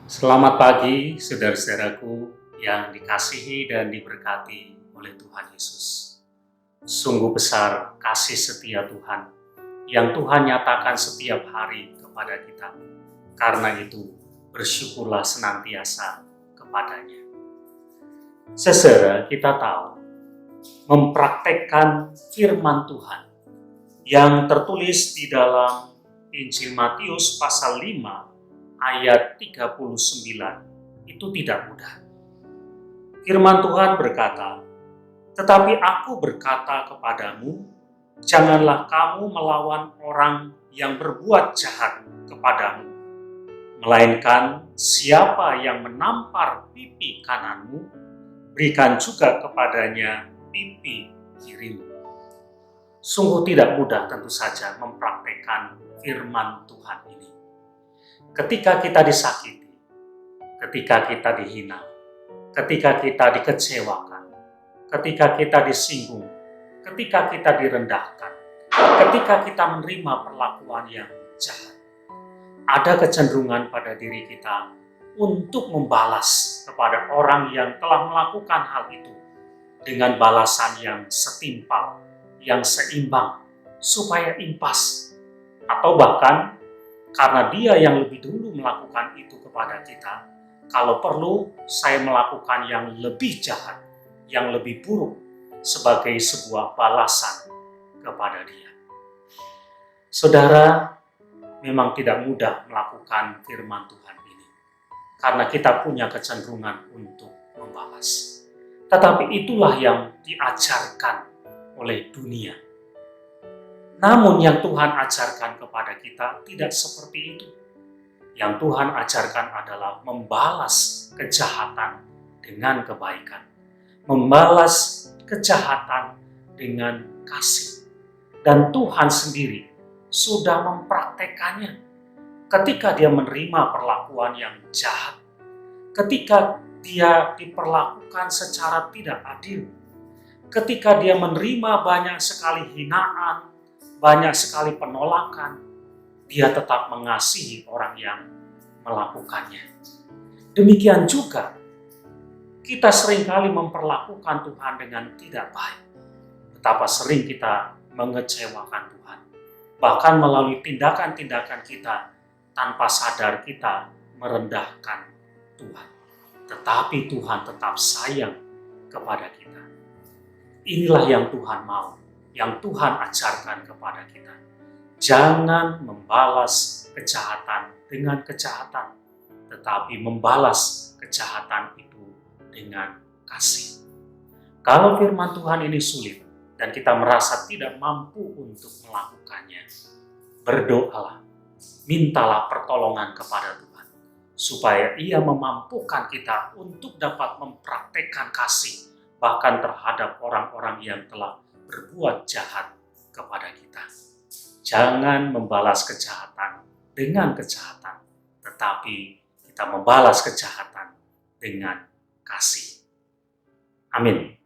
Selamat pagi, saudara-saudaraku yang dikasihi dan diberkati oleh Tuhan Yesus. Sungguh besar kasih setia Tuhan yang Tuhan nyatakan setiap hari kepada kita. Karena itu, bersyukurlah senantiasa kepadanya. Saudara, kita tahu, mempraktekkan firman Tuhan yang tertulis di dalam Injil Matius pasal 5 ayat 39 itu tidak mudah. Firman Tuhan berkata, "Tetapi aku berkata kepadamu, janganlah kamu melawan orang yang berbuat jahat kepadamu, melainkan siapa yang menampar pipi kananmu, berikan juga kepadanya pipi kirimu." Sungguh tidak mudah tentu saja mempraktekkan firman Tuhan ini. Ketika kita disakiti, ketika kita dihina, ketika kita dikecewakan, ketika kita disinggung, ketika kita direndahkan, ketika kita menerima perlakuan yang jahat, ada kecenderungan pada diri kita untuk membalas kepada orang yang telah melakukan hal itu dengan balasan yang setimpal, yang seimbang, supaya impas, atau bahkan karena dia yang lebih dulu melakukan itu kepada kita, kalau perlu saya melakukan yang lebih jahat, yang lebih buruk sebagai sebuah balasan kepada dia. Saudara, memang tidak mudah melakukan firman Tuhan ini, karena kita punya kecenderungan untuk membalas. Tetapi itulah yang diajarkan oleh dunia. Namun yang Tuhan ajarkan kepada kita tidak seperti itu. Yang Tuhan ajarkan adalah membalas kejahatan dengan kebaikan. Membalas kejahatan dengan kasih. Dan Tuhan sendiri sudah mempraktekannya. Ketika dia menerima perlakuan yang jahat. Ketika dia diperlakukan secara tidak adil. Ketika dia menerima banyak sekali hinaan, banyak sekali penolakan, dia tetap mengasihi orang yang melakukannya. Demikian juga, kita seringkali memperlakukan Tuhan dengan tidak baik. Betapa sering kita mengecewakan Tuhan. Bahkan melalui tindakan-tindakan kita, tanpa sadar kita merendahkan Tuhan. Tetapi Tuhan tetap sayang kepada kita. Inilah yang Tuhan mau, yang Tuhan ajarkan kepada kita. Jangan membalas kejahatan dengan kejahatan, tetapi membalas kejahatan itu dengan kasih. Kalau firman Tuhan ini sulit dan kita merasa tidak mampu untuk melakukannya, berdoalah, mintalah pertolongan kepada Tuhan, supaya Ia memampukan kita untuk dapat mempraktekkan kasih, bahkan terhadap orang-orang yang telah berbuat jahat kepada kita. Jangan membalas kejahatan dengan kejahatan, tetapi kita membalas kejahatan dengan kasih. Amin.